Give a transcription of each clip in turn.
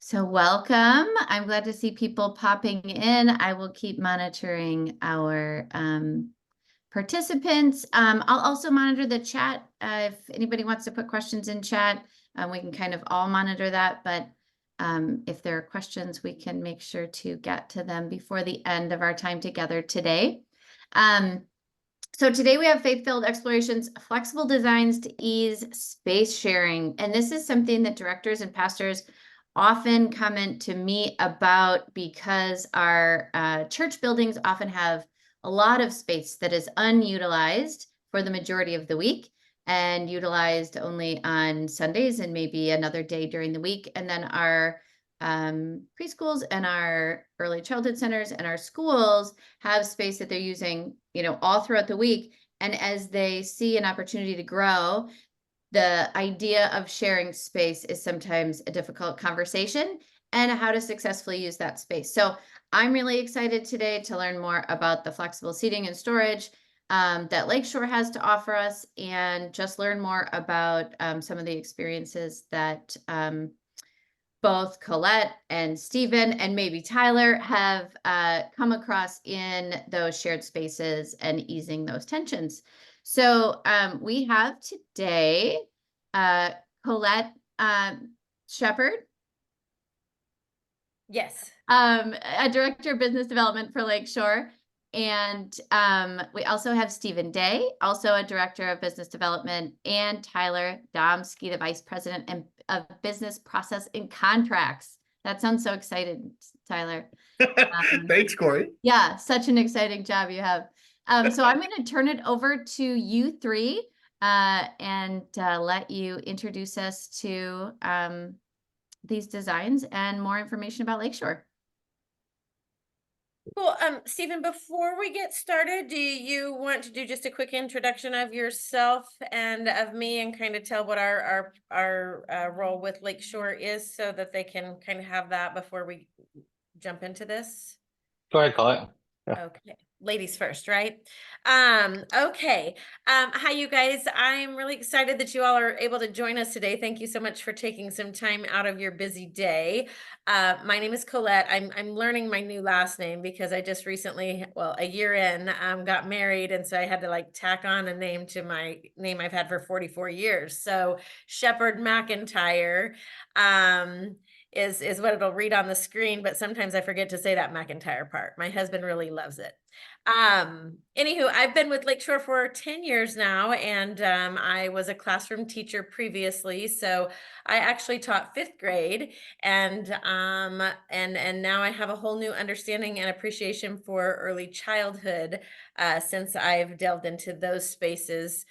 So welcome. I'm glad to see people popping in. I will keep monitoring our participants. I'll also monitor the chat. If anybody wants to put questions in chat, we can kind of all monitor that. But if there are questions, we can make sure to get to them before the end of our time together today. So today we have faith-filled explorations, flexible designs to ease space sharing. And this is something that directors and pastors often comment to me about because our church buildings often have a lot of space that is unutilized for the majority of the week and utilized only on Sundays and maybe another day during the week. And then our preschools and our early childhood centers and our schools have space that they're using, all throughout the week. And as they see an opportunity to grow, the idea of sharing space is sometimes a difficult conversation and how to successfully use that space. So I'm really excited today to learn more about the flexible seating and storage that Lakeshore has to offer us, and just learn more about some of the experiences that both Colette and Stephen and maybe Tyler have come across in those shared spaces and easing those tensions. So we have today Colette Shepard. Yes. A director of business development for Lakeshore. And we also have Stephen Day, also a director of business development, and Tyler Domsky, the vice president of business process and contracts. That sounds so excited, Tyler. Thanks, Corey. Yeah, such an exciting job you have. So I'm going to turn it over to you three and let you introduce us to these designs and more information about Lakeshore. Well, Stephen, before we get started, do you want to do just a quick introduction of yourself and of me, and kind of tell what our role with Lakeshore is, so that they can kind of have that before we jump into this? Go ahead, Colette. Yeah. Okay, ladies first, right? Okay. Hi, you guys. I'm really excited that you all are able to join us today. Thank you so much for taking some time out of your busy day. My name is Colette. I'm learning my new last name because I just recently, well, a year in, got married, and so I had to tack on a name to my name I've had for 44 years. So Shepherd McIntyre. Is what it'll read on the screen, but sometimes I forget to say that McIntyre part. My husband really loves it. Anywho, I've been with Lakeshore for 10 years now, and I was a classroom teacher previously, so I actually taught 5th grade, and now I have a whole new understanding and appreciation for early childhood since I've delved into those spaces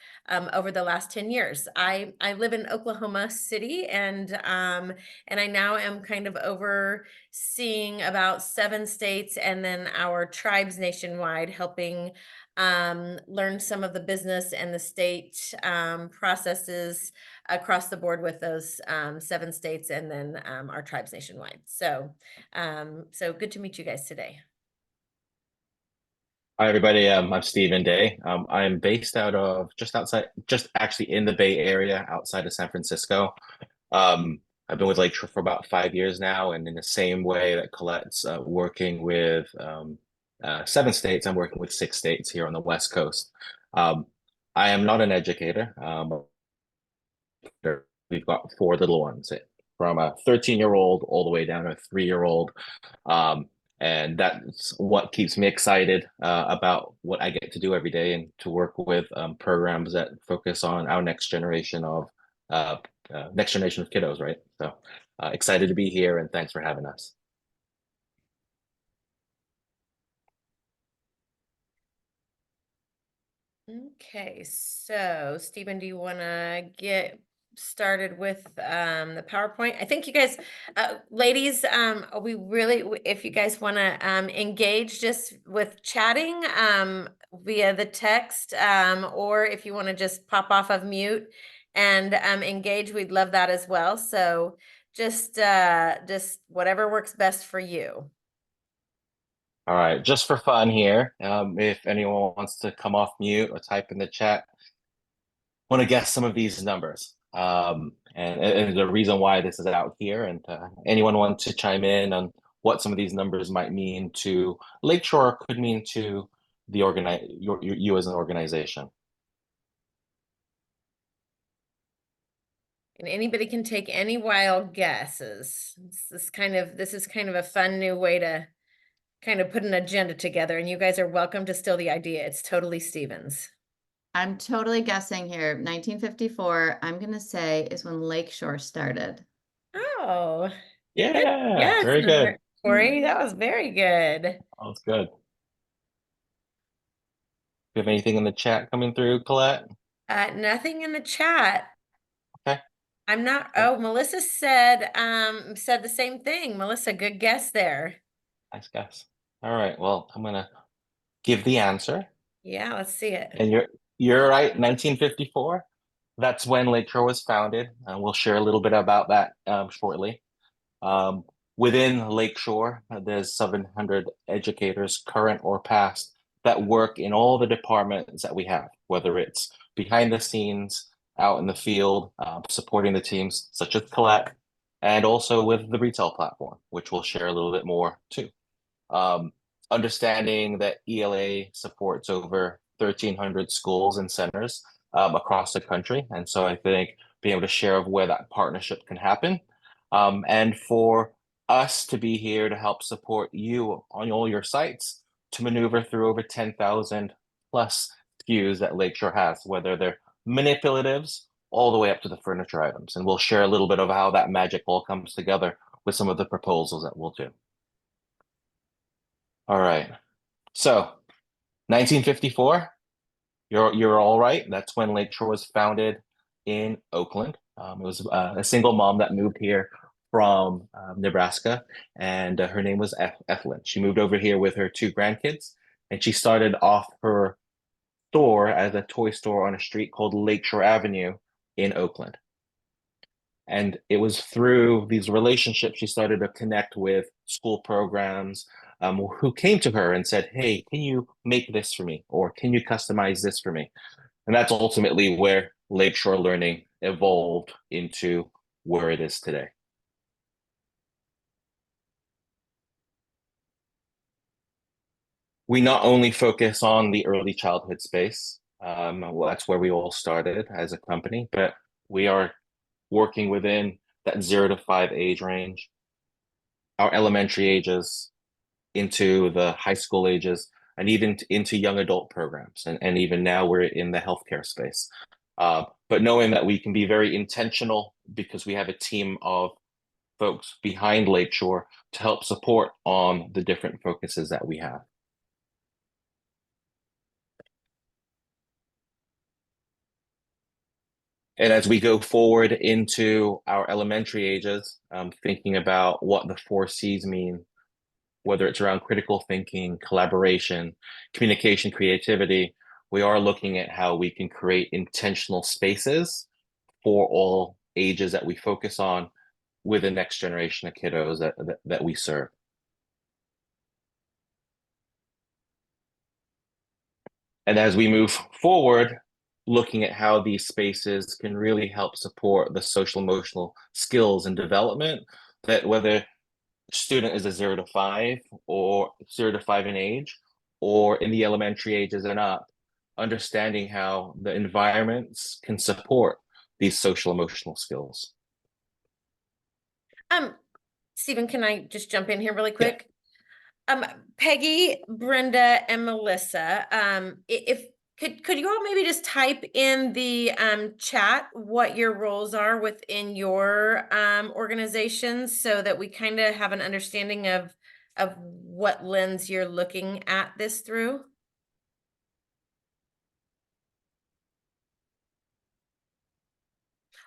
over the last 10 years. I live in Oklahoma City, and I now am kind of overseeing about 7 states and then our tribes nationwide, helping learn some of the business and the state processes across the board with those 7 states and then our tribes nationwide. So good to meet you guys today. Hi, everybody. I'm Stephen Day. I'm based out of just actually in the Bay Area, outside of San Francisco. I've been with Lakeshore for about 5 years now, and in the same way that Colette's working with 7 states, I'm working with 6 states here on the West Coast. I am not an educator. We've got 4 little ones, from a 13-year-old all the way down to a 3-year-old. And that's what keeps me excited about what I get to do every day, and to work with programs that focus on our next generation of kiddos, right? So excited to be here, and thanks for having us. Okay, so Stephen, do you want to get started with the PowerPoint? I think you guys, ladies, we really, if you guys want to engage just with chatting via the text, or if you want to just pop off of mute and engage, we'd love that as well. So just whatever works best for you. All right, just for fun here, if anyone wants to come off mute or type in the chat, want to guess some of these numbers. And the reason why this is out here, and anyone want to chime in on what some of these numbers might mean to Lakeshore, could mean to the you as an organization. And anybody can take any wild guesses. This is kind of a fun new way to kind of put an agenda together, and you guys are welcome to steal the idea. It's totally Stevens. I'm totally guessing here. 1954, I'm gonna say, is when Lakeshore started. Oh, Yeah, yes, very good. Corey, that was very good. That was good. Do you have anything in the chat coming through, Colette? Nothing in the chat. Okay. I'm not, oh, Melissa said the same thing. Melissa, good guess there. Nice guess. All right. Well, I'm gonna give the answer. Yeah, let's see it. And you're right, 1954. That's when Lakeshore was founded. We'll share a little bit about that shortly. Um, Within Lakeshore, there's 700 educators, current or past, that work in all the departments that we have, whether it's behind the scenes, out in the field, supporting the teams, such as Colette, and also with the retail platform, which we'll share a little bit more too. Um, Understanding that ELA supports over 1,300 schools and centers across the country. And so I think being able to share of where that partnership can happen. And for us to be here to help support you on all your sites to maneuver through over 10,000 plus SKUs that Lakeshore has, whether they're manipulatives all the way up to the furniture items. And we'll share a little bit of how that magic all comes together with some of the proposals that we'll do. All right. So 1954, you're all right. That's when Lakeshore was founded in Oakland. It was a single mom that moved here from Nebraska, and her name was Ethelyn. She moved over here with her two grandkids, and she started off her store as a toy store on a street called Lakeshore Avenue in Oakland. And it was through these relationships she started to connect with school programs who came to her and said, hey, can you make this for me? Or can you customize this for me? And that's ultimately where Lakeshore Learning evolved into where it is today. We not only focus on the early childhood space, well, that's where we all started as a company, but we are working within that 0 to 5 age range, our elementary ages into the high school ages, and even into young adult programs. And even now we're in the healthcare space. But knowing that we can be very intentional because we have a team of folks behind Lakeshore to help support on the different focuses that we have. And as we go forward into our elementary ages, thinking about what the 4Cs mean, whether it's around critical thinking, collaboration, communication, creativity, we are looking at how we can create intentional spaces for all ages that we focus on with the next generation of kiddos that we serve. And as we move forward, looking at how these spaces can really help support the social emotional skills and development, that whether student is a 0 to 5 or 0 to 5 in age, or in the elementary ages and up, understanding how the environments can support these social emotional skills. Stephen, can I just jump in here really quick? Peggy, Brenda, and Melissa, if could you all maybe just type in the chat what your roles are within your organizations so that we kind of have an understanding of what lens you're looking at this through?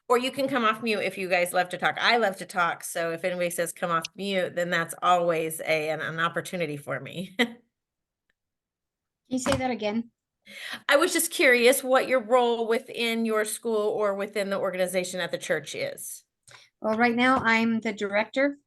Or you can come off mute if you guys love to talk. I love to talk, so if anybody says come off mute, then that's always an opportunity for me. Can you say that again? I was just curious what your role within your school or within the organization at the church is. Well, right now I'm the director,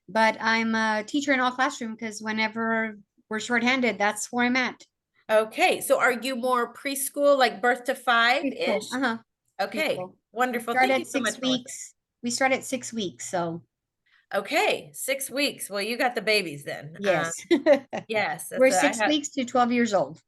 but I'm a teacher in all classroom because whenever we're shorthanded, that's where I'm at. Okay, so are you more preschool, like birth to 5-ish? Uh-huh. Okay, people. wonderful. Start Thank you at so much, 6 weeks. We start at 6 weeks, so Okay, 6 weeks. Well, you got the babies then. yes. Yes, We're I 6 weeks to 12 years old.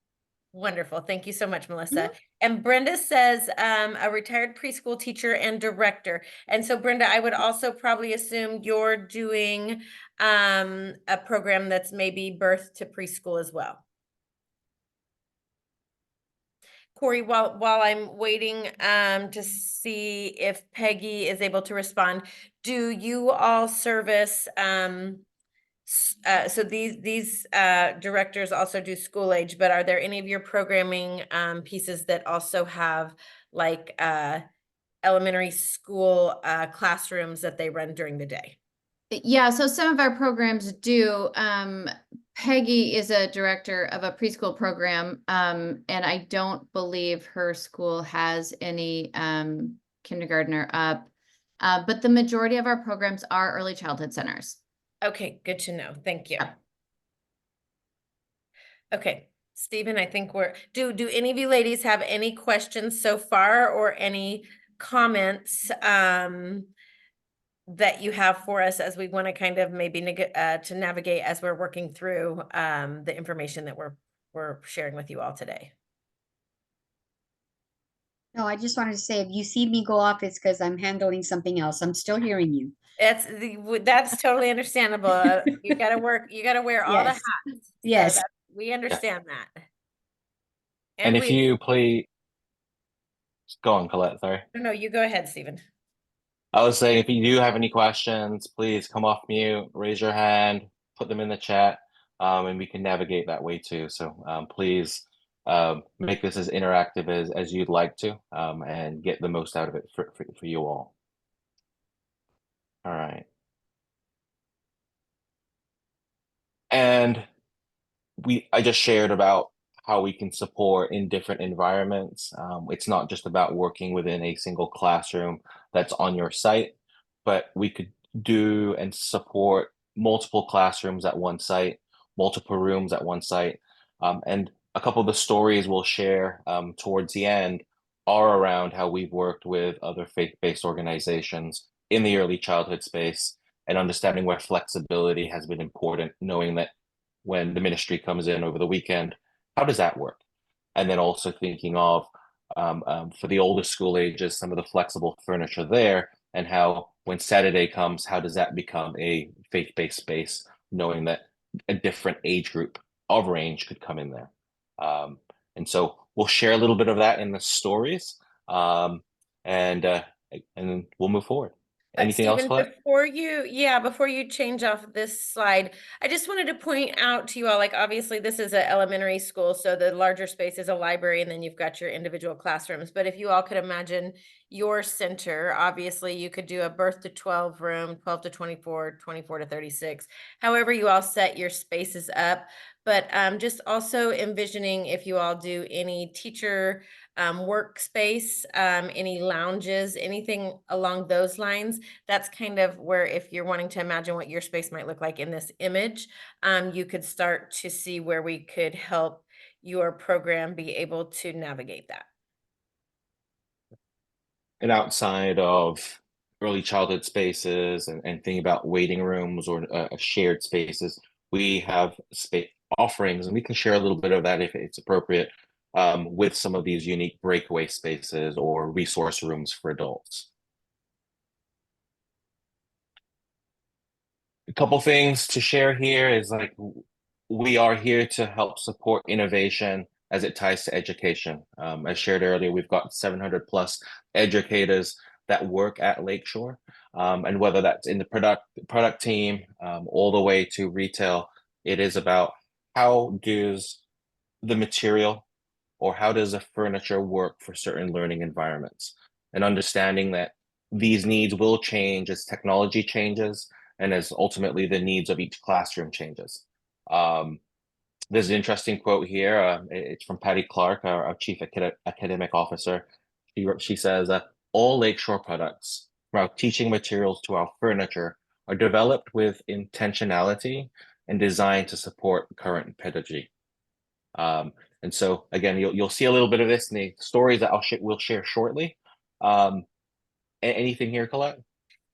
wonderful. Thank you so much, Melissa. And Brenda says, a retired preschool teacher and director. And so Brenda, I would also probably assume you're doing a program that's maybe birth to preschool as well. Corey, while I'm waiting to see if Peggy is able to respond, do you all service so these directors also do school age, but are there any of your programming pieces that also have like elementary school classrooms that they run during the day? Yeah, so some of our programs do. Peggy is a director of a preschool program, and I don't believe her school has any kindergartner up. But the majority of our programs are early childhood centers. Okay, good to know. Thank you. Yeah. Okay, Stephen, I think do any of you ladies have any questions so far or any comments that you have for us as we want to kind of maybe to navigate as we're working through the information that we're sharing with you all today? No, I just wanted to say, if you see me go off, it's because I'm handling something else. I'm still hearing you. That's totally understandable. You gotta wear all the Yes. hats. Yes. So we understand that. And if you play, go on, Colette, sorry. No, you go ahead, Stephen. I was saying, if you do have any questions, please come off mute, raise your hand, put them in the chat, and we can navigate that way too. So please make this as interactive as you'd like to, and get the most out of it for you all. All right. And I just shared about how we can support in different environments. It's not just about working within a single classroom that's on your site, but we could do and support multiple classrooms at one site, multiple rooms at one site. And a couple of the stories we'll share towards the end are around how we've worked with other faith-based organizations in the early childhood space and understanding where flexibility has been important, knowing that when the ministry comes in over the weekend, how does that work? And then also thinking of for the older school ages, some of the flexible furniture there, and how when Saturday comes, how does that become a faith-based space, knowing that a different age group of range could come in there. And so we'll share a little bit of that in the stories, and then we'll move forward. Anything else, Stephen, Colette? before you change off this slide, I just wanted to point out to you all, like, obviously this is an elementary school, so the larger space is a library, and then you've got your individual classrooms. But if you all could imagine your center, obviously you could do a birth to 12 room, 12 to 24, 24 to 36, however you all set your spaces up. But just also envisioning if you all do any teacher workspace, any lounges, anything along those lines. That's kind of where, if you're wanting to imagine what your space might look like in this image, you could start to see where we could help your program be able to navigate that. And outside of early childhood spaces and thinking about waiting rooms or shared spaces, we have space offerings, and we can share a little bit of that if it's appropriate, with some of these unique breakaway spaces or resource rooms for adults. A couple things to share here is, like, we are here to help support innovation as it ties to education. As shared earlier, we've got 700 plus educators that work at Lakeshore, and whether that's in the product team, all the way to retail, it is about how does the material or how does the furniture work for certain learning environments, and understanding that these needs will change as technology changes and as ultimately the needs of each classroom changes. There's an interesting quote here. It's from Patty Clark, our Chief Academic Officer. She says, all Lakeshore products, from our teaching materials to our furniture, are developed with intentionality and designed to support current pedagogy. And so again, you'll see a little bit of this in the stories that we'll share shortly. Anything here, Colette?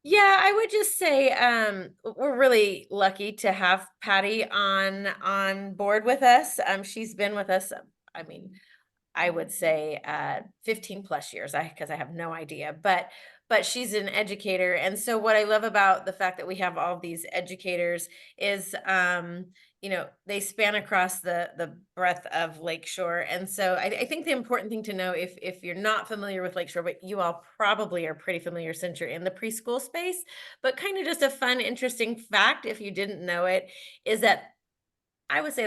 Yeah, I would just say we're really lucky to have Patty on board with us. She's been with us, I mean, I would say 15 plus years. Because I have no idea, but she's an educator, and so what I love about the fact that we have all these educators is they span across the breadth of Lakeshore, and so I think the important thing to know, if you're not familiar with Lakeshore, but you all probably are pretty familiar since you're in the preschool space, but kind of just a fun, interesting fact if you didn't know it, is that I would say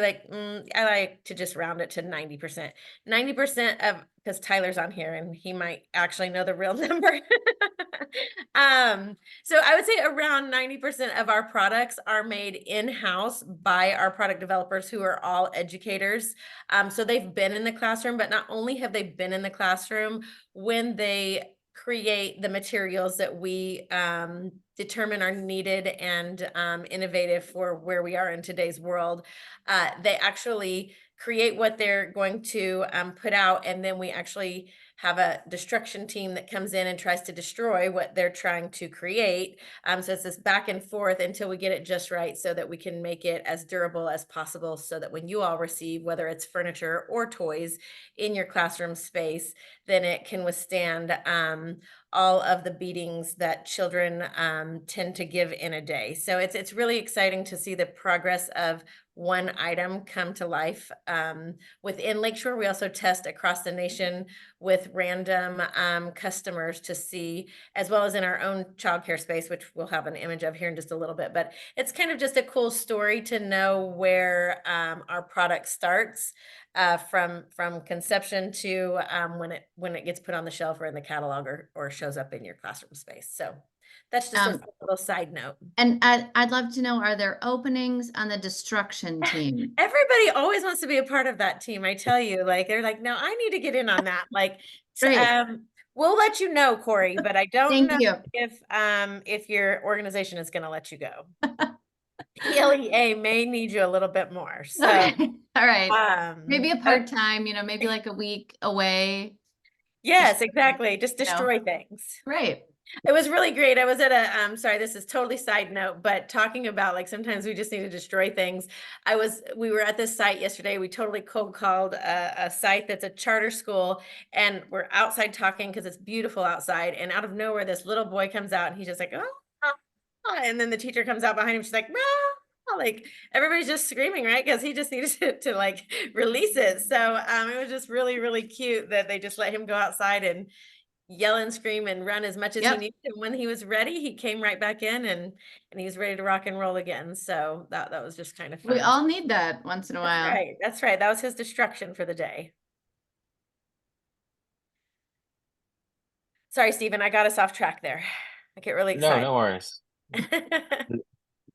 I like to just round it to 90%. 90% of, because Tyler's on here and he might actually know the real number. So I would say around 90% of our products are made in-house by our product developers who are all educators. So they've been in the classroom, but not only have they been in the classroom, when they create the materials that we determine are needed and innovative for where we are in today's world, they actually create what they're going to put out, and then we actually have a destruction team that comes in and tries to destroy what they're trying to create. So it's this back and forth until we get it just right, so that we can make it as durable as possible, so that when you all receive, whether it's furniture or toys in your classroom space, then it can withstand all of the beatings that children tend to give in a day. So it's really exciting to see the progress of one item come to life within Lakeshore. We also test across the nation with random customers to see, as well as in our own childcare space, which we'll have an image of here in just a little bit. But it's kind of just a cool story to know where our product starts from conception to when it gets put on the shelf or in the catalog, or shows up in your classroom space. So that's just a little side note. And I'd love to know, are there openings on the destruction team? Everybody always wants to be a part of that team. I tell you, they're like, no, I need to get in on that. Great. We'll let you know, Corey, but I don't Thank know you. if your organization is going to let you go. PLEA may need you a little bit more. So, Okay. All right. Maybe a but part-time, maybe like a week away. yes, exactly. Just You know. destroy things. Right. It was really great. I was at a sorry, this is totally side note, but talking about sometimes we just need to destroy things. We were at this site yesterday. We totally cold called a site that's a charter school, and we're outside talking because it's beautiful outside. And out of nowhere, this little boy comes out and he's just like, oh, and then the teacher comes out behind him. She's like, ah, everybody's just screaming, right? Because he just needed to release it. So it was just really, really cute that they just let him go outside and yell and scream and run as much as he needed. And when he was ready, he came right back in and he was ready to rock and roll again. So that was just kind of fun. We all need that once in a while. Right. That's right. That was his destruction for the day. Sorry, Stephen, I got us off track there. I get really excited. No worries.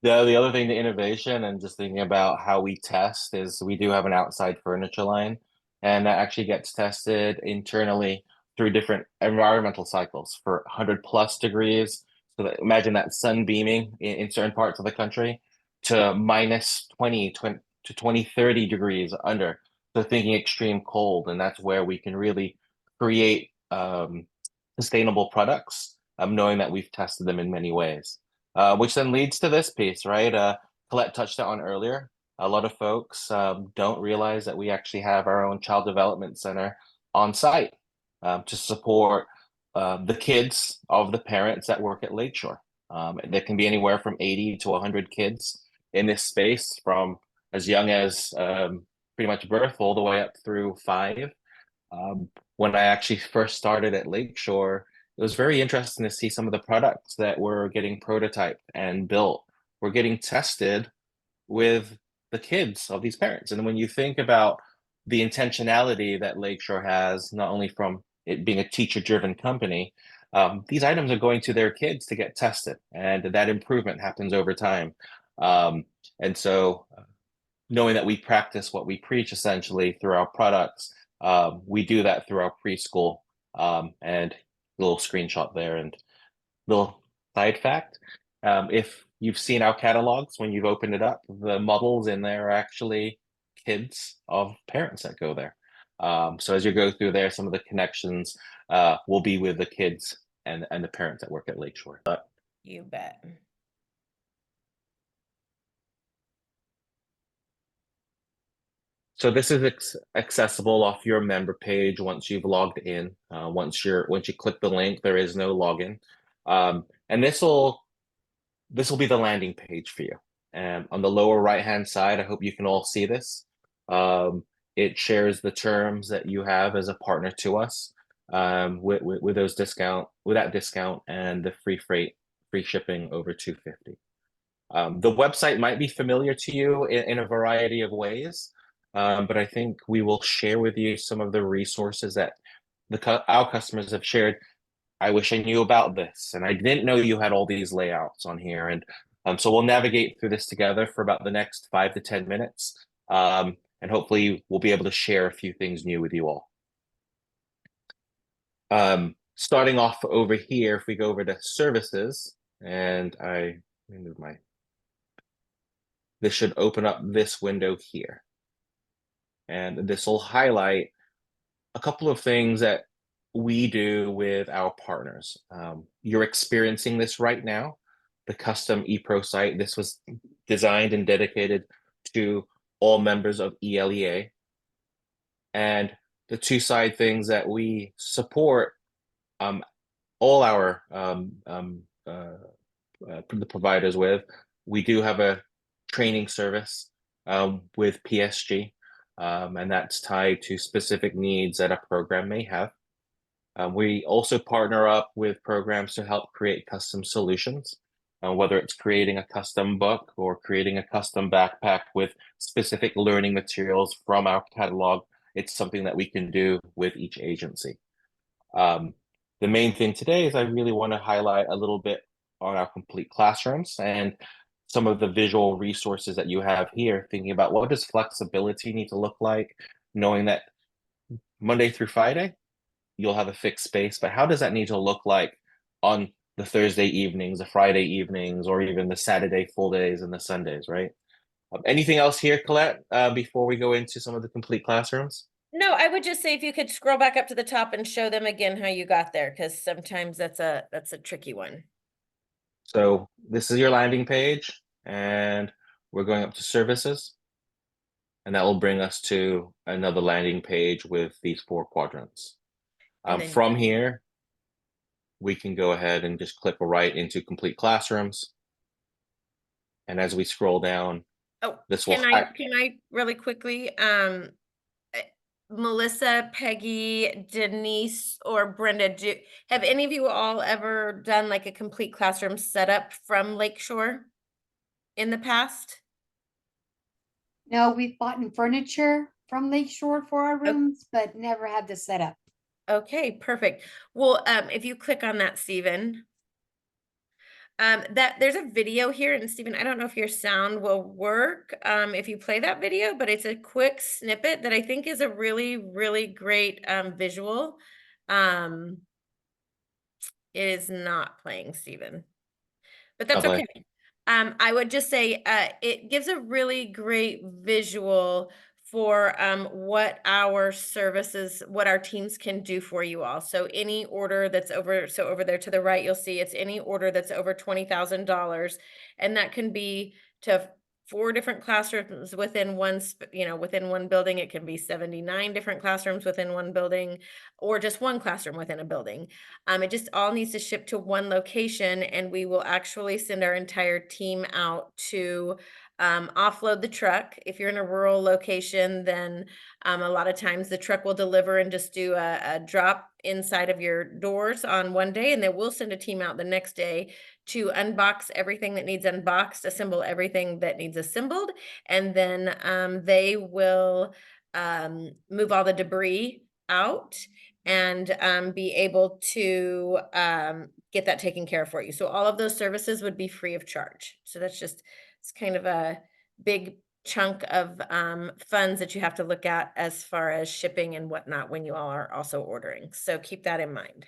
The other thing, the innovation and just thinking about how we test, is we do have an outside furniture line, and that actually gets tested internally through different environmental cycles for 100+ degrees. So imagine that sun beaming in certain parts of the country to minus 20 to 20, 30 degrees under. So thinking extreme cold, and that's where we can really create sustainable products, knowing that we've tested them in many ways. Which then leads to this piece, right? Colette touched on earlier. A lot of folks don't realize that we actually have our own child development center on site to support the kids of the parents that work at Lakeshore. There can be anywhere from 80 to 100 kids in this space, from as young as pretty much birth all the way up through 5. When I actually first started at Lakeshore, it was very interesting to see some of the products that were getting prototyped and built were getting tested with the kids of these parents. And when you think about the intentionality that Lakeshore has, not only from it being a teacher-driven company, these items are going to their kids to get tested, and that improvement happens over time. And so knowing that we practice what we preach essentially through our products, we do that through our preschool, and little screenshot there. And little side fact, if you've seen our catalogs, when you've opened it up, the models in there are actually kids of parents that go there. So as you go through there, some of the connections will be with the kids and the parents that work at Lakeshore. You bet. So this is accessible off your member page once you've logged in. Once you click the link, there is no login, and this will be the landing page for you. And on the lower right hand side, I hope you can all see this. It shares the terms that you have as a partner to us, with that discount and the free freight, free shipping over $250. The website might be familiar to you in a variety of ways, but I think we will share with you some of the resources that our customers have shared. I wish I knew about this, and I didn't know you had all these layouts on here. And so we'll navigate through this together for about the next 5 to 10 minutes, and hopefully we'll be able to share a few things new with you all. Starting off over here, if we go over to services, and let me move this should open up this window here. And this will highlight a couple of things that we do with our partners. You're experiencing this right now, the custom ePro site. This was designed and dedicated to all members of ELEA. And the two side things that we support all our the providers with. We do have a training service with PSG, and that's tied to specific needs that a program may have. We also partner up with programs to help create custom solutions, whether it's creating a custom book or creating a custom backpack with specific learning materials from our catalog. It's something that we can do with each agency. The main thing today is I really want to highlight a little bit on our complete classrooms and some of the visual resources that you have here, thinking about what does flexibility need to look like, knowing that Monday through Friday, you'll have a fixed space, but how does that need to look like on the Thursday evenings, the Friday evenings, or even the Saturday full days and the Sundays, right? Anything else here, Colette, before we go into some of the complete classrooms? No, I would just say if you could scroll back up to the top and show them again how you got there, because sometimes that's a tricky one. So this is your landing page, and we're going up to services, and that will bring us to another landing page with these 4 quadrants. From here, we can go ahead and just click right into complete classrooms. And as we scroll down, this will. Can I really quickly, Melissa, Peggy, Denise, or Brenda, have any of you all ever done like a complete classroom setup from Lakeshore in the past? No, we've bought furniture from Lakeshore for our rooms, but never had the setup. Okay, perfect. Well, if you click on that, Stephen, that there's a video here, and Stephen, I don't know if your sound will work if you play that video, but it's a quick snippet that I think is a really, really great visual. It is not playing, Stephen, but that's okay. I would just say it gives a really great visual for what our services, what our teams can do for you all. So any order that's over there to the right, you'll see it's any order that's over $20,000, and that can be to 4 different classrooms within within one building. It can be 79 different classrooms within one building, or just one classroom within a building. It just all needs to ship to one location, and we will actually send our entire team out to offload the truck. If you're in a rural location, then a lot of times the truck will deliver and just do a drop inside of your doors on one day, and then we'll send a team out the next day to unbox everything that needs unboxed, assemble everything that needs assembled, and then they will move all the debris out and be able to get that taken care of for you. So all of those services would be free of charge. So it's kind of a big chunk of funds that you have to look at as far as shipping and whatnot when you all are also ordering. So keep that in mind.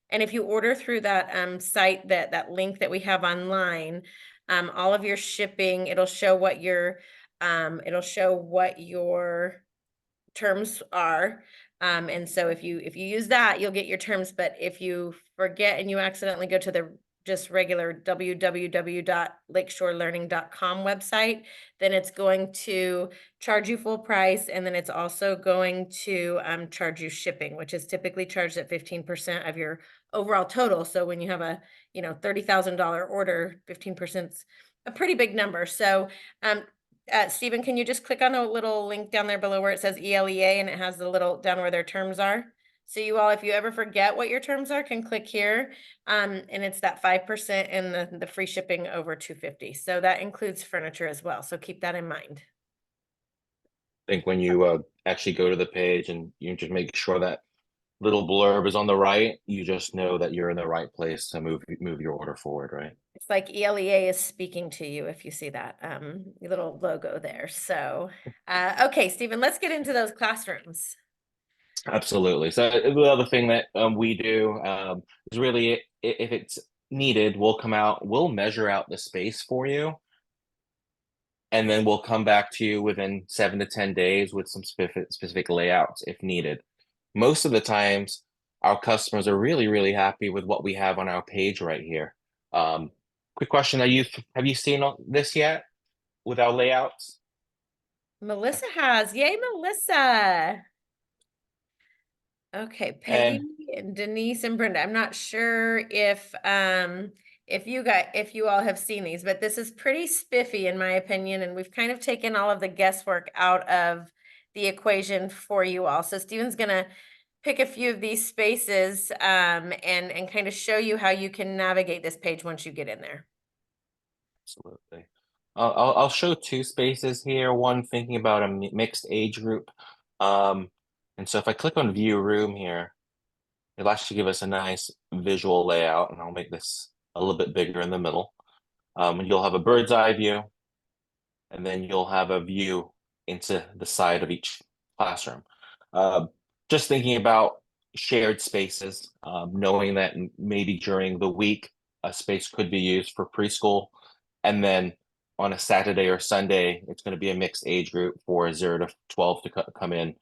And if you order through that site, that link that we have online, all of your shipping, it'll show what your terms are. And so if you use that, you'll get your terms, but if you forget and you accidentally go to the just regular www.lakeshorelearning.com website, then it's going to charge you full price. And then it's also going to charge you shipping, which is typically charged at 15% of your overall total. So when you have a, $30,000 order, 15% is a pretty big number. So Stephen, can you just click on the little link down there below where it says ELEA, and it has the little down where their terms are? So you all, if you ever forget what your terms are, can click here. And it's that 5% and the free shipping over $250. So that includes furniture as well. So keep that in mind. I think when you actually go to the page and you just make sure that little blurb is on the right, you just know that you're in the right place to move your order forward, right? It's like ELEA is speaking to you if you see that little logo there. So, okay, Stephen, let's get into those classrooms. Absolutely. So the other thing that we do is really, if it's needed, we'll come out, we'll measure out the space for you, and then we'll come back to you within 7 to 10 days with some specific layouts if needed. Most of the times, our customers are really, really happy with what we have on our page right here. Quick question: have you seen this yet with our layouts? Melissa has. Yay, Melissa. Okay, Peggy and Denise and Brenda. I'm not sure if you all have seen these, but this is pretty spiffy in my opinion, and we've kind of taken all of the guesswork out of the equation for you all. So Stephen's gonna pick a few of these spaces and kind of show you how you can navigate this page once you get in there. Absolutely. I'll show two spaces here. One thinking about a mixed age group. And so if I click on view room here, it'll actually give us a nice visual layout, and I'll make this a little bit bigger in the middle. And you'll have a bird's eye view, and then you'll have a view into the side of each classroom. Just thinking about shared spaces, knowing that maybe during the week, a space could be used for preschool, and then on a Saturday or Sunday, it's going to be a mixed age group for 0 to 12 to come in.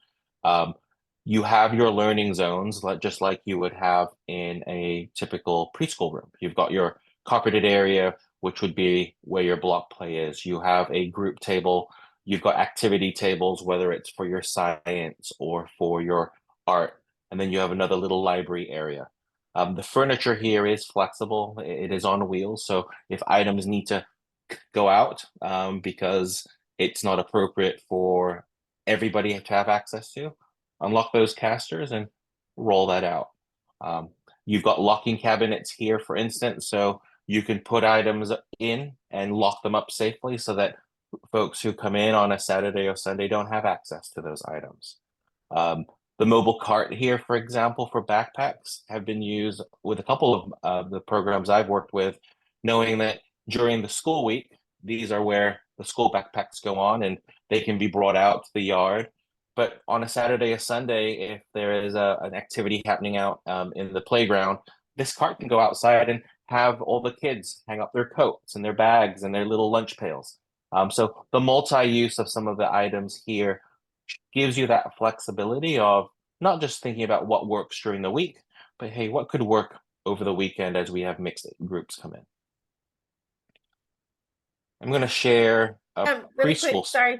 You have your learning zones, just like you would have in a typical preschool room. You've got your carpeted area, which would be where your block play is. You have a group table. You've got activity tables, whether it's for your science or for your art. And then you have another little library area. The furniture here is flexible. It is on wheels. So if items need to go out because it's not appropriate for everybody to have access to, unlock those casters and roll that out. You've got locking cabinets here, for instance, so you can put items in and lock them up safely so that folks who come in on a Saturday or Sunday don't have access to those items. The mobile cart here, for example, for backpacks have been used with a couple of the programs I've worked with, knowing that during the school week, these are where the school backpacks go on and they can be brought out to the yard. But on a Saturday or Sunday, if there is an activity happening out in the playground, this cart can go outside and have all the kids hang up their coats and their bags and their little lunch pails. So the multi-use of some of the items here gives you that flexibility of not just thinking about what works during the week, but hey, what could work over the weekend as we have mixed groups come in. I'm going to share a really quick, preschool. sorry,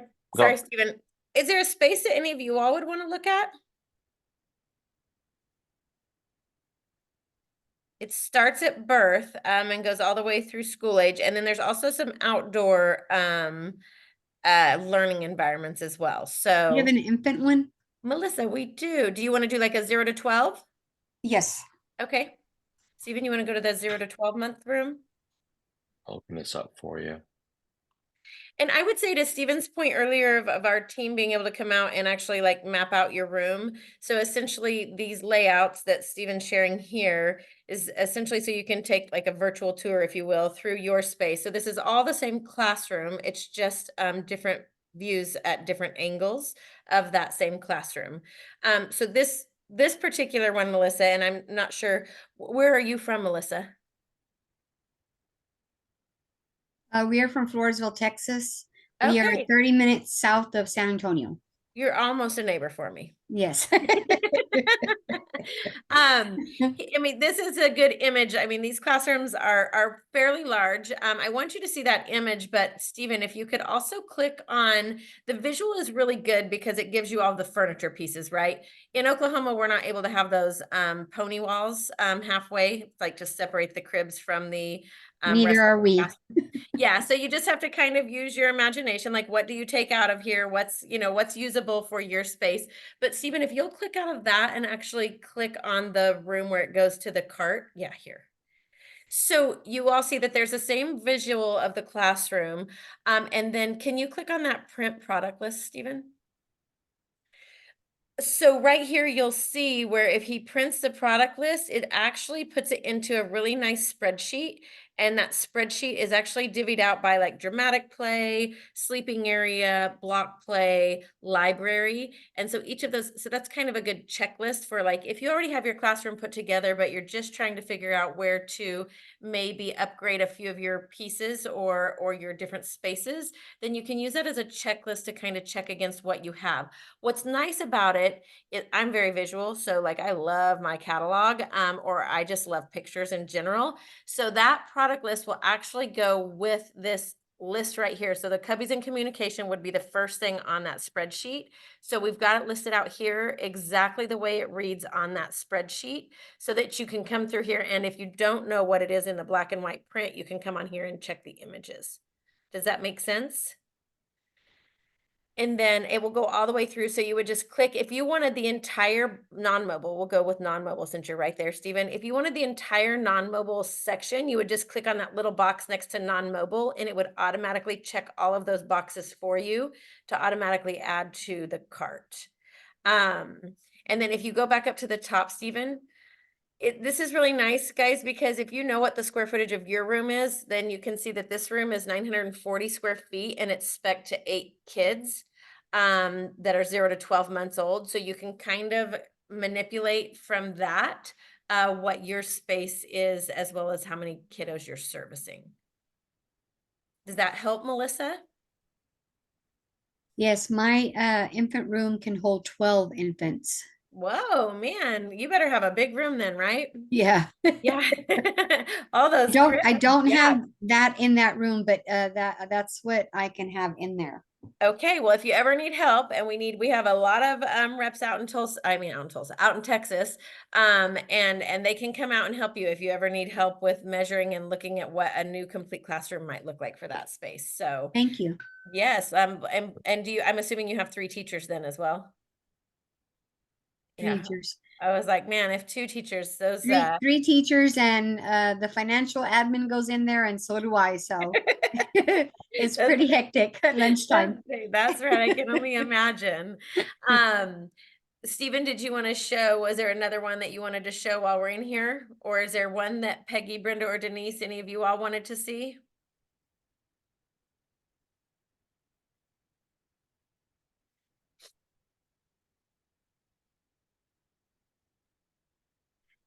Stephen. Is there a space that any of you all would want to look at? It starts at birth and goes all the way through school age. And then there's also some outdoor learning environments as well. So You have an infant one? Melissa, we do. Do you want to do like a 0 to 12? Yes. Okay. Stephen, you want to go to the 0 to 12 month room? I'll open this up for you. And I would say to Stephen's point earlier of our team being able to come out and actually like map out your room. So essentially these layouts that Stephen's sharing here is essentially so you can take like a virtual tour, if you will, through your space. So this is all the same classroom. It's just different views at different angles of that same classroom. So this particular one, Melissa, and I'm not sure, where are you from, Melissa? We are from Floresville, Texas. We are Okay. 30 minutes south of San Antonio. You're almost a neighbor for me. Yes. I mean, this is a good image. I mean, these classrooms are fairly large. I want you to see that image, but Stephen, if you could also click on, the visual is really good because it gives you all the furniture pieces, right? In Oklahoma, we're not able to have those pony walls halfway, like to separate the cribs from the Neither rest of are the we. classroom. Yeah, so you just have to kind of use your imagination, like what do you take out of here? What's, you know, what's usable for your space? But Stephen, if you'll click out of that and actually click on the room where it goes to the cart. Yeah, here. So you all see that there's the same visual of the classroom. And then can you click on that print product list, Stephen? So right here, you'll see where if he prints the product list, it actually puts it into a really nice spreadsheet. And that spreadsheet is actually divvied out by like dramatic play, sleeping area, block play, library. And so each of those, so that's kind of a good checklist for like, if you already have your classroom put together, but you're just trying to figure out where to maybe upgrade a few of your pieces or your different spaces, then you can use that as a checklist to kind of check against what you have. What's nice about it, I'm very visual, so like I love my catalog, or I just love pictures in general. So that product list will actually go with this list right here. So the cubbies and communication would be the first thing on that spreadsheet. So we've got it listed out here exactly the way it reads on that spreadsheet so that you can come through here. And if you don't know what it is in the black and white print, you can come on here and check the images. Does that make sense? And then it will go all the way through. So you would just click, if you wanted the entire non-mobile, we'll go with non-mobile since you're right there, Stephen. If you wanted the entire non-mobile section, you would just click on that little box next to non-mobile and it would automatically check all of those boxes for you to automatically add to the cart. And then if you go back up to the top, Stephen, this is really nice, guys, because if you know what the square footage of your room is, then you can see that this room is 940 square feet and it's spec to 8 kids that are 0 to 12 months old. So you can kind of manipulate from that what your space is, as well as how many kiddos you're servicing. Does that help, Melissa? Yes, my infant room can hold 12 infants. Whoa, man, you better have a big room then, right? Yeah. Yeah. All those I don't yeah. have that in that room, but that's what I can have in there. Okay, well, if you ever need help, and we have a lot of reps out in Tulsa, out in Texas, and they can come out and help you if you ever need help with measuring and looking at what a new complete classroom might look like for that space. So Thank you. yes, and I'm assuming you have 3 teachers then as well? Yeah, Teachers. I was like, man, if 2 teachers, those Three teachers and the financial admin goes in there and so do I. So it's pretty hectic at lunchtime. That's right. I can only imagine. Stephen, did you want to show, was there another one that you wanted to show while we're in here? Or is there one that Peggy, Brenda, or Denise, any of you all wanted to see?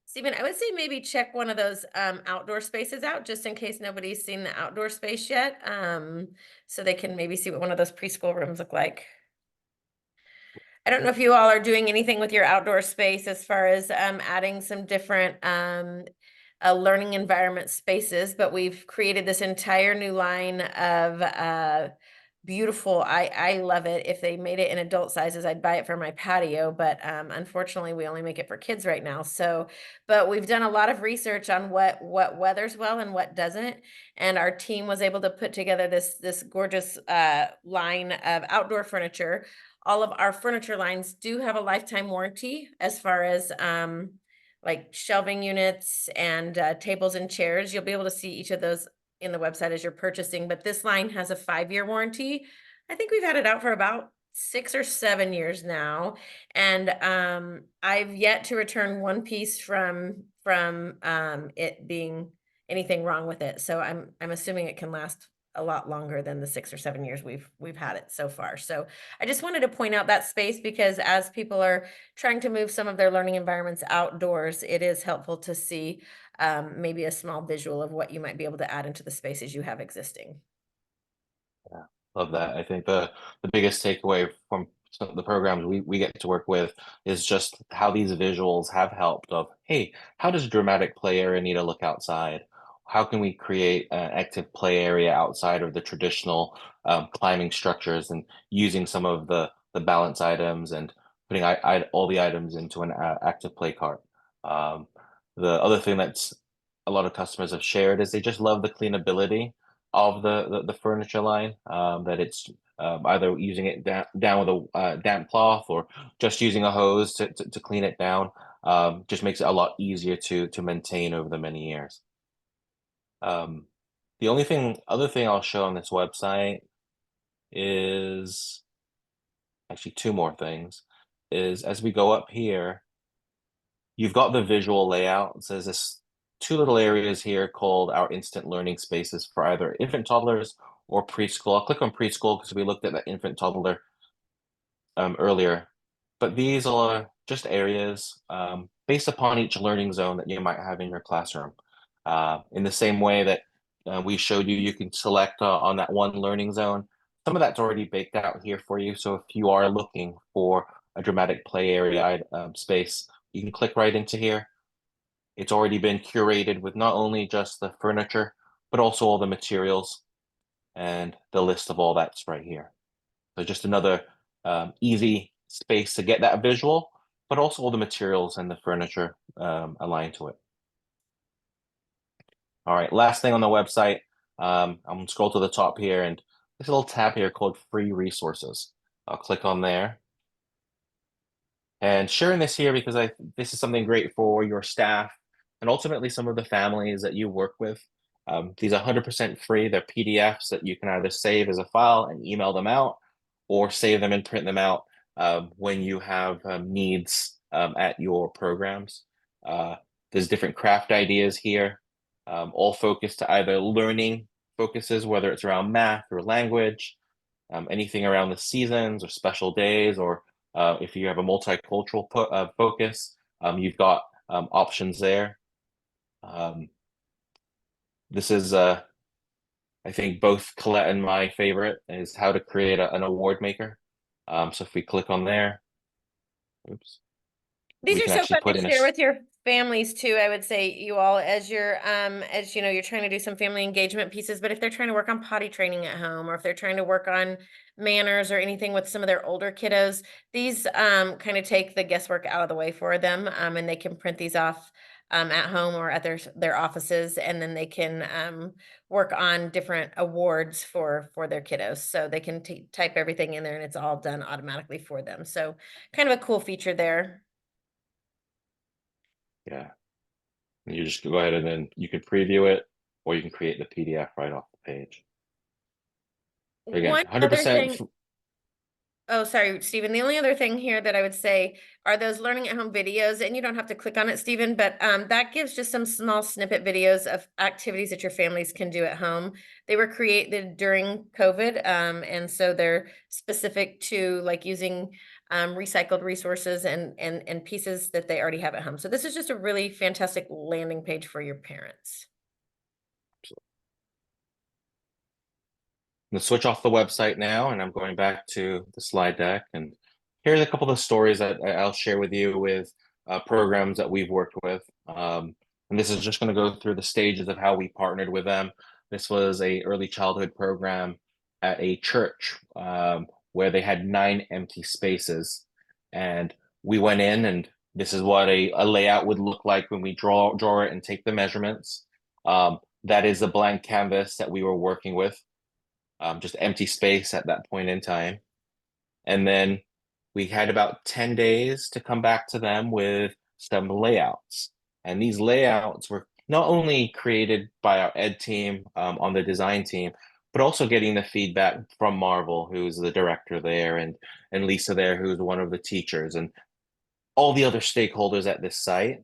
Stephen, I would say maybe check one of those outdoor spaces out just in case nobody's seen the outdoor space yet. So they can maybe see what one of those preschool rooms look like. I don't know if you all are doing anything with your outdoor space as far as adding some different learning environment spaces, but we've created this entire new line of beautiful, I love it. If they made it in adult sizes, I'd buy it for my patio, but unfortunately we only make it for kids right now. So, but we've done a lot of research on what weathers well and what doesn't. And our team was able to put together this gorgeous line of outdoor furniture. All of our furniture lines do have a lifetime warranty as far as like shelving units and tables and chairs. You'll be able to see each of those in the website as you're purchasing, but this line has a 5-year warranty. I think we've had it out for about 6 or 7 years now. And I've yet to return one piece from it being anything wrong with it. So I'm assuming it can last a lot longer than the 6 or 7 years we've had it so far. So I just wanted to point out that space because as people are trying to move some of their learning environments outdoors, it is helpful to see maybe a small visual of what you might be able to add into the spaces you have existing. Yeah, love that. I think the biggest takeaway from some of the programs we get to work with is just how these visuals have helped of, hey, how does a dramatic play area need to look outside? How can we create an active play area outside of the traditional climbing structures, and using some of the balance items and putting all the items into an active play cart. The other thing that's a lot of customers have shared is they just love the cleanability of the furniture line, that it's either using it down with a damp cloth or just using a hose to clean it down. Just makes it a lot easier to maintain over the many years. The other thing I'll show on this website is actually two more things. Is as we go up here, you've got the visual layout. So there's this two little areas here called our instant learning spaces for either infant toddlers or preschool. I'll click on preschool because we looked at that infant toddler earlier. But these are just areas based upon each learning zone that you might have in your classroom. In the same way that we showed you, you can select on that one learning zone. Some of that's already baked out here for you. So if you are looking for a dramatic play area space, you can click right into here. It's already been curated with not only just the furniture, but also all the materials, and the list of all that's right here. So just another easy space to get that visual, but also all the materials and the furniture aligned to it. All right, last thing on the website, I'm gonna scroll to the top here, and there's a little tab here called free resources. I'll click on there. And sharing this here because this is something great for your staff and ultimately some of the families that you work with. These are 100% free. They're PDFs that you can either save as a file and email them out, or save them and print them out when you have needs at your programs. There's different craft ideas here, all focused to either learning focuses, whether it's around math or language, anything around the seasons or special days, or if you have a multicultural focus, you've got options there. This is, I think, both Colette and my favorite is how to create an award maker. So if we click on there, oops, These we are can so actually fun put to in a share with your families too. I would say, you all, as you know, you're trying to do some family engagement pieces, but if they're trying to work on potty training at home, or if they're trying to work on manners or anything with some of their older kiddos, these kind of take the guesswork out of the way for them, and they can print these off at home or at their offices, and then they can work on different awards for their kiddos. So they can type everything in there, and it's all done automatically for them. So kind of a cool feature there. Yeah. And you just go ahead and then you can preview it, or you can create the PDF right off the page. Again, One other 100%. thing, oh, sorry, Stephen. The only other thing here that I would say are those learning at home videos, and you don't have to click on it, Stephen, but that gives just some small snippet videos of activities that your families can do at home. They were created during COVID, and so they're specific to like using recycled resources and pieces that they already have at home. So this is just a really fantastic landing page for your parents. I'm gonna switch off the website now, and I'm going back to the slide deck. And here's a couple of stories that I'll share with you with programs that we've worked with. And this is just going to go through the stages of how we partnered with them. This was a early childhood program at a church where they had 9 empty spaces, and we went in, and this is what a layout would look like when we draw it and take the measurements. That is a blank canvas that we were working with. Just empty space at that point in time. And then we had about 10 days to come back to them with some layouts. And these layouts were not only created by our ed team on the design team, but also getting the feedback from Marvel, who's the director there, and Lisa there, who's one of the teachers, and all the other stakeholders at this site.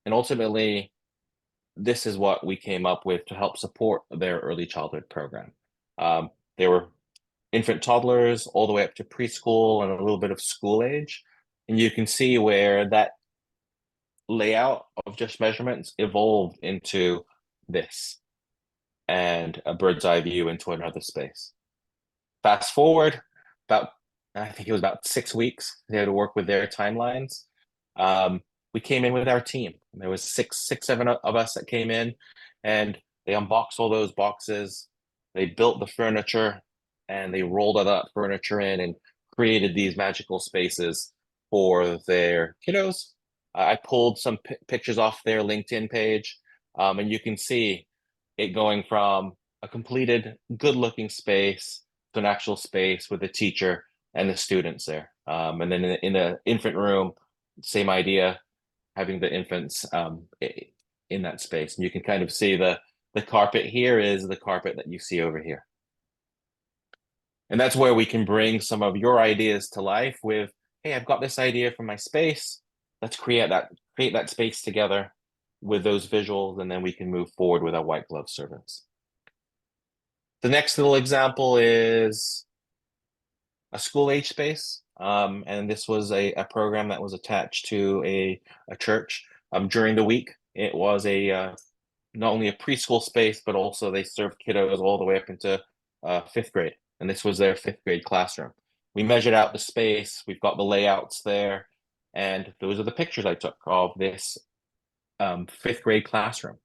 And ultimately, this is what we came up with to help support their early childhood program. They were infant toddlers all the way up to preschool and a little bit of school age. And you can see where that layout of just measurements evolved into this, and a bird's eye view into another space. Fast forward about I think it was about 6 weeks. They had to work with their timelines. We came in with our team. There was seven of us that came in, and they unboxed all those boxes. They built the furniture, and they rolled all that furniture in and created these magical spaces for their kiddos. I pulled some pictures off their LinkedIn page, and you can see it going from a completed, good-looking space to an actual space with a teacher and the students there. And then in the infant room, same idea, having the infants in that space. And you can kind of see the carpet here is the carpet that you see over here. And that's where we can bring some of your ideas to life with, hey, I've got this idea for my space. Let's create that space together with those visuals, and then we can move forward with our white glove service. The next little example is a school age space. And this was a program that was attached to a church. During the week, it was not only a preschool space, but also they served kiddos all the way up into 5th grade. And this was their 5th grade classroom. We measured out the space. We've got the layouts there. And those are the pictures I took of this 5th grade classroom.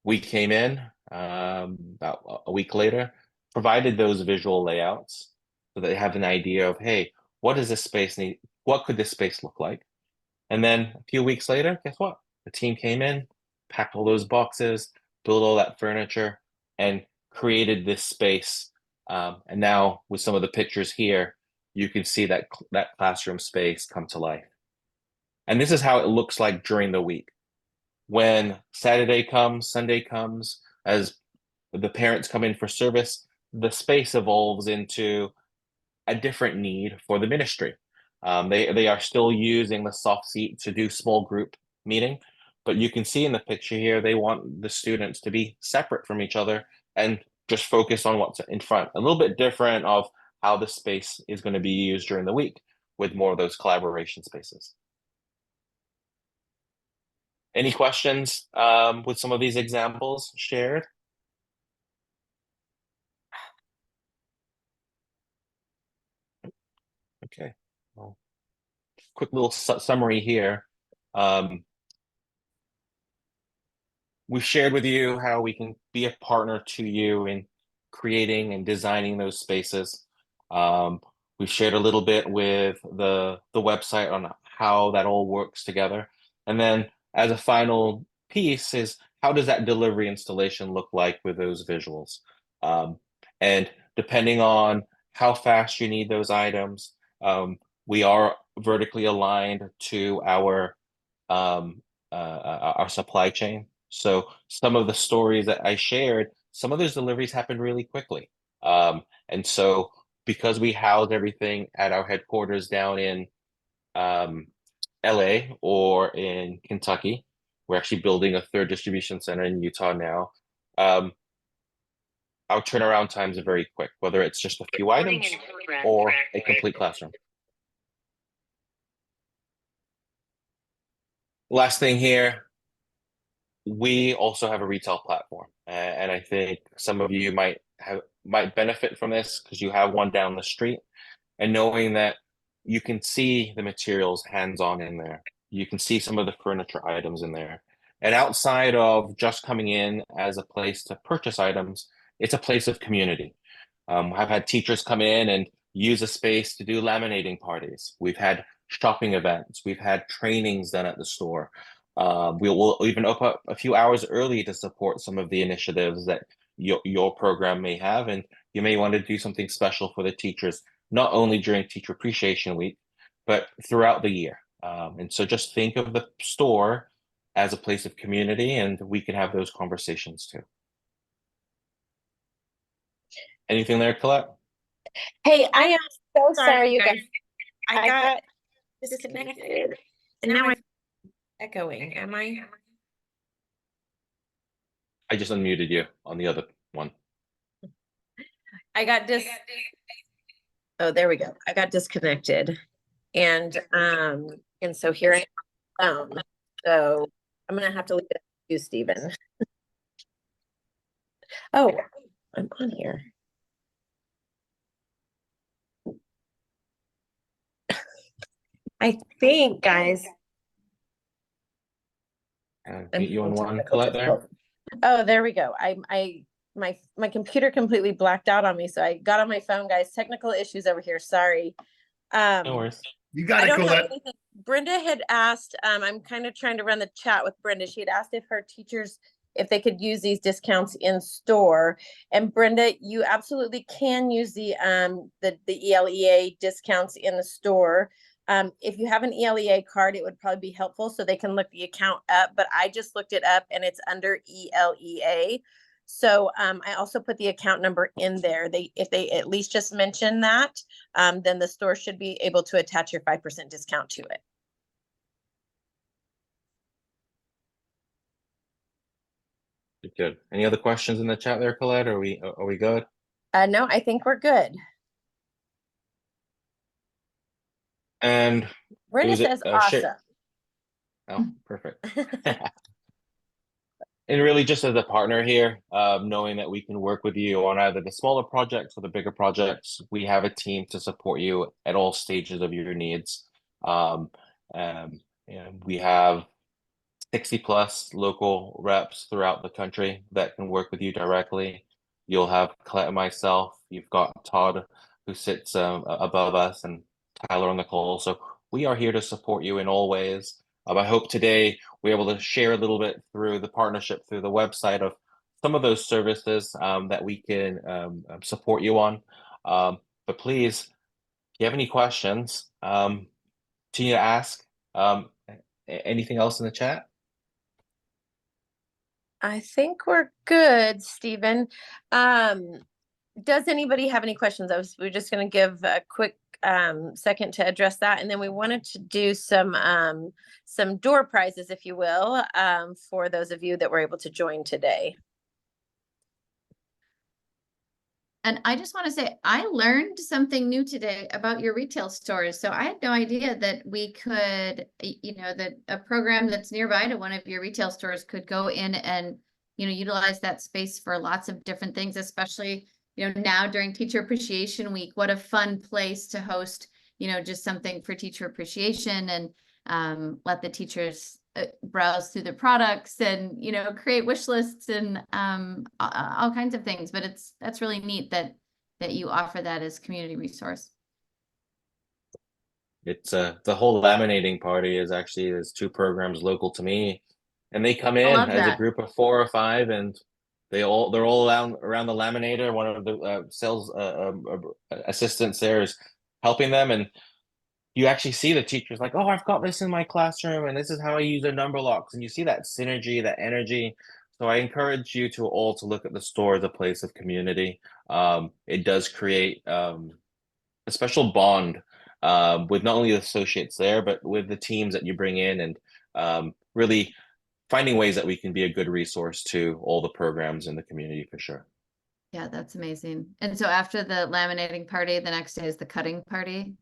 We came in about a week later, provided those visual layouts so that they have an idea of, hey, what does this space need? What could this space look like? And then a few weeks later, guess what? The team came in, packed all those boxes, built all that furniture, and created this space. And now with some of the pictures here, you can see that classroom space come to life. And this is how it looks like during the week. When Saturday comes, Sunday comes, as the parents come in for service, the space evolves into a different need for the ministry. They are still using the soft seat to do small group meeting, but you can see in the picture here, they want the students to be separate from each other and just focus on what's in front. A little bit different of how the space is going to be used during the week with more of those collaboration spaces. Any questions with some of these examples shared? Okay, well, quick little summary here. We've shared with you how we can be a partner to you in creating and designing those spaces. We've shared a little bit with the website on how that all works together. And then as a final piece is, how does that delivery installation look like with those visuals? And depending on how fast you need those items, we are vertically aligned to our supply chain. So some of the stories that I shared, some of those deliveries happen really quickly. And so because we house everything at our headquarters down in LA or in Kentucky, we're actually building a 3rd distribution center in Utah now. Our turnaround times are very quick, whether it's just a few items or a complete classroom. Last thing here, we also have a retail platform, and I think some of you might benefit from this because you have one down the street, and knowing that you can see the materials hands-on in there. You can see some of the furniture items in there. And outside of just coming in as a place to purchase items, it's a place of community. I've had teachers come in and use a space to do laminating parties. We've had shopping events. We've had trainings done at the store. We'll even open up a few hours early to support some of the initiatives that your program may have. And you may want to do something special for the teachers, not only during Teacher Appreciation Week, but throughout the year. And so just think of the store as a place of community, and we can have those conversations too. Anything there, Colette? Hey, I am so sorry, you guys. guys. I I got got disconnected. And now I'm echoing. Am I? I just unmuted you on the other one. I got Oh, there we go. I got disconnected. And so here I am. So I'm gonna have to leave it to you, Stephen. Oh, I'm on here. I think, guys. I'm Meet you on having one, technical Colette there. difficulty. Oh, there we go. My computer completely blacked out on me, so I got on my phone, guys. Technical issues over here. Sorry. No worries. You got I it, don't have Colette. anything. Brenda had asked, I'm kind of trying to run the chat with Brenda. She had asked if her teachers, if they could use these discounts in store. And Brenda, you absolutely can use the ELEA discounts in the store. If you have an ELEA card, it would probably be helpful so they can look the account up, but I just looked it up and it's under ELEA. So I also put the account number in there. If they at least just mention that, then the store should be able to attach your 5% discount to it. Good. Any other questions in the chat there, Colette? Are we good? No, I think we're good. And Brenda was it, says shit. awesome. Oh, perfect. And really just as a partner here, knowing that we can work with you on either the smaller projects or the bigger projects, we have a team to support you at all stages of your needs. And we have 60 plus local reps throughout the country that can work with you directly. You'll have Colette and myself. You've got Todd, who sits above us, and Tyler on the call. So we are here to support you in all ways. I hope today we're able to share a little bit through the partnership, through the website, of some of those services that we can support you on. But please, if you have any questions, continue to ask. Anything else in the chat? I think we're good, Stephen. Does anybody have any questions? We're just going to give a quick second to address that, and then we wanted to do some door prizes, if you will, for those of you that were able to join today. And I just want to say, I learned something new today about your retail stores. So I had no idea that we could, that a program that's nearby to one of your retail stores could go in and, utilize that space for lots of different things, especially, now during Teacher Appreciation Week. What a fun place to host, just something for teacher appreciation, and let the teachers browse through the products and create wish lists and all kinds of things. But that's really neat that you offer that as community resource. It's the whole laminating party is two programs local to me, and they come in as a group of 4 or 5, and they're all around the laminator. One of the sales assistants there is helping them, and you actually see the teachers like, oh, I've got this in my classroom, and this is how I use the number locks. And you see that synergy, that energy. So I encourage you to look at the store as a place of community. It does create a special bond with not only the associates there, but with the teams that you bring in, and really finding ways that we can be a good resource to all the programs in the community for sure. Yeah, that's amazing. And so after the laminating party, the next day is the cutting party.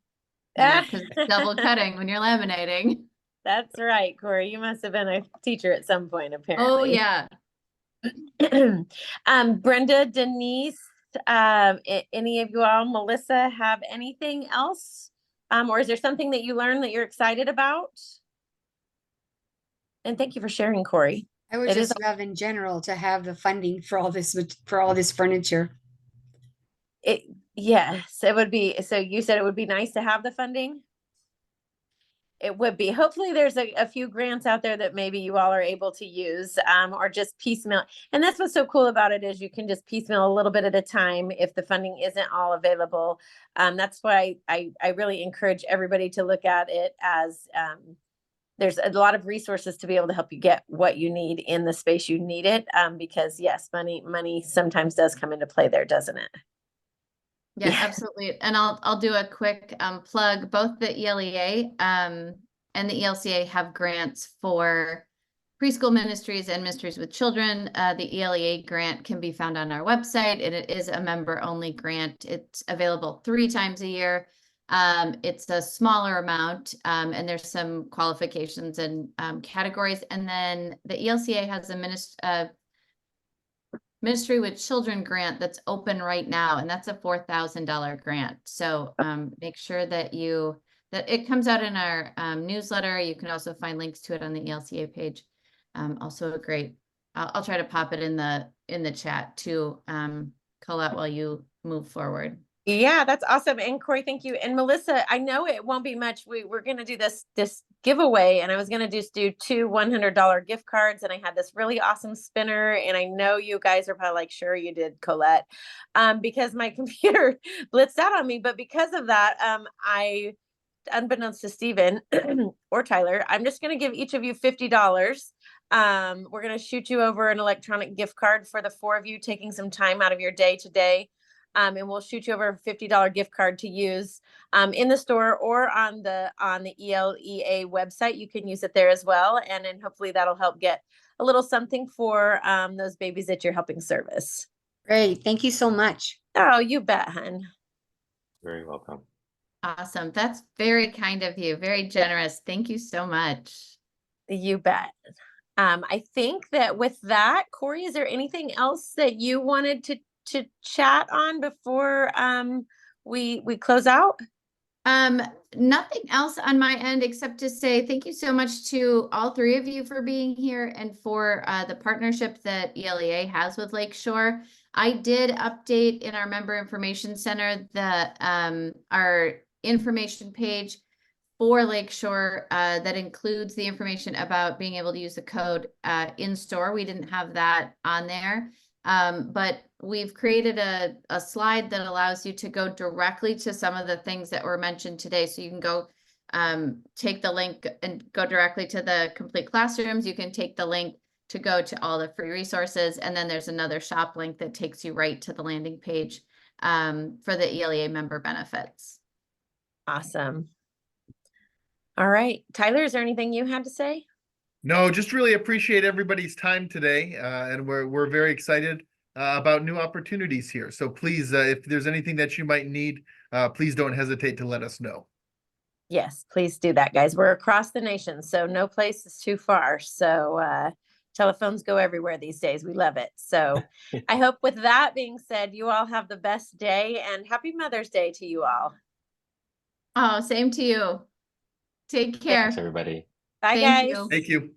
Because it's double cutting when you're laminating. That's right, Corey. You must have been a teacher at some point, apparently. Oh, yeah. Brenda, Denise, any of you all, Melissa, have anything else? Or is there something that you learned that you're excited about? And thank you for sharing, Corey. I would just love in general to have the funding for all this furniture. Yes, it would be. So you said it would be nice to have the funding? It would be. Hopefully there's a few grants out there that maybe you all are able to use, or just piecemeal. And that's what's so cool about it, is you can just piecemeal a little bit at a time if the funding isn't all available. That's why I really encourage everybody to look at it as there's a lot of resources to be able to help you get what you need in the space you need it. Because yes, money sometimes does come into play there, doesn't it? Yeah, absolutely. And I'll do a quick plug. Both the ELEA and the ELCA have grants for preschool ministries and ministries with children. The ELEA grant can be found on our website, and it is a member-only grant. It's available 3 times a year. It's a smaller amount, and there's some qualifications and categories. And then the ELCA has a Ministry with Children grant that's open right now, and that's a $4,000 grant. So make sure that it comes out in our newsletter. You can also find links to it on the ELCA page. Also a great, I'll try to pop it in the chat too, Colette, while you move forward. Yeah, that's awesome. And Corey, thank you. And Melissa, I know it won't be much. We're going to do this giveaway, and I was going to just do 2 $100 gift cards, and I had this really awesome spinner, and I know you guys are probably like, sure you did, Colette, because my computer blitzed out on me. But because of that, I, unbeknownst to Steven or Tyler, I'm just going to give each of you $50. We're going to shoot you over an electronic gift card for the 4 of you taking some time out of your day today. And we'll shoot you over a $50 gift card to use in the store or on the ELEA website. You can use it there as well. And then hopefully that'll help get a little something for those babies that you're helping service. Great. Thank you so much. Oh, you bet, hun. Very welcome. Awesome. That's very kind of you. Very generous. Thank you so much. You bet. I think that with that, Corey, is there anything else that you wanted to chat on before we close out? Nothing else on my end except to say thank you so much to all 3 of you for being here and for the partnership that ELEA has with Lakeshore. I did update in our member information center the our information page for Lakeshore that includes the information about being able to use the code in store. We didn't have that on there. But we've created a slide that allows you to go directly to some of the things that were mentioned today. So you can go take the link and go directly to the complete classrooms. You can take the link to go to all the free resources. And then there's another shop link that takes you right to the landing page for the ELEA member benefits. Awesome. All right. Tyler, is there anything you had to say? No, just really appreciate everybody's time today, and we're very excited about new opportunities here. So please, if there's anything that you might need, please don't hesitate to let us know. Yes, please do that, guys. We're across the nation, so no place is too far. So telephones go everywhere these days. We love it. So I hope with that being said, you all have the best day, and happy Mother's Day to you all. Oh, same to you. Take care. Thanks, everybody. Bye, Thank guys. you. Thank you.